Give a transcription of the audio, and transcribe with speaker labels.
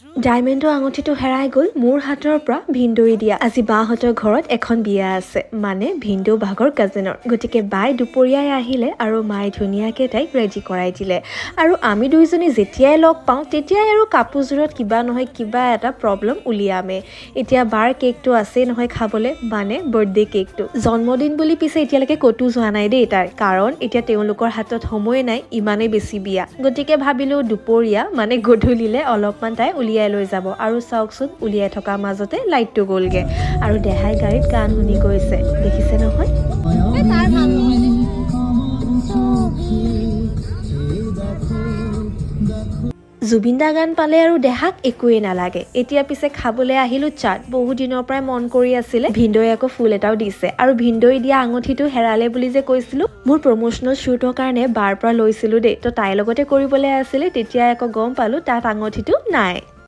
Speaker 1: ডায়মণ্ডৰ আঙঠিটো হেৰাই গ'ল মোৰ হাতৰ পৰা ভিনদৈ দিয়া। আজি বাহঁতৰ ঘৰত এখন বিয়া আছে, মানে ভিনদৌ ভাগৰ কাজিনৰ। গতিকে বাই দুপৰীয়াই আহিলে আৰু মায়ে ধুনীয়াকৈ তাইক ৰেডি কৰাই দিলে। আৰু আমি দুইজনী যেতিয়াই লগ পাওঁ তেতিয়াই আৰু কাপোৰযোৰত কিবা নহয় কিবা এটা প্ৰব্লেম উলিয়ামে। এতিয়া বাৰ কেকটো আছেই নহয় খাবলৈ, মানে বাৰ্থডে কেকটো। জন্মদিন বুলি পিছে এতিয়ালৈকে ক'তো যোৱা নাই দেই তাইৰ, কাৰণ এতিয়া তেওঁলোকৰ হাতত সময় নাই, ইমানেই বেছি বিয়া। গতিকে ভাবিলোঁ দুপৰীয়া মানে গধূলিলে অলপমান তাই উলিয়াই লৈ যাব। আৰু চাওকচোন উলিয়াই থকাৰ মাজতে লাইটটো গ'লগে আৰু দেহাই গাড়ীত গান শুনি গৈছে, দেখিছে নহয়। জুবিন দা গান পালে আৰু দেহাক একোৱেই নালাগে। এতিয়া পিছে খাবলৈ আহিলোঁ চাট। বহুত দিনৰ পৰাই মন কৰি আছিলে। ভিনদৈ আকৌ ফুল এটাও দিছে, আৰু ভিনদৈ দিয়া আঙঠিটো হেৰালে বুলি যে কৈছিলোঁ, মোৰ প্ৰমোচনেল শ্বুটৰ কাৰণে বাৰ পৰা লৈছিলোঁ দেই। তো তাইৰ লগতে কৰিবলৈ আছিলে, তেতিয়া আকৌ গম পালোঁ তাত আঙঠিটো নাই।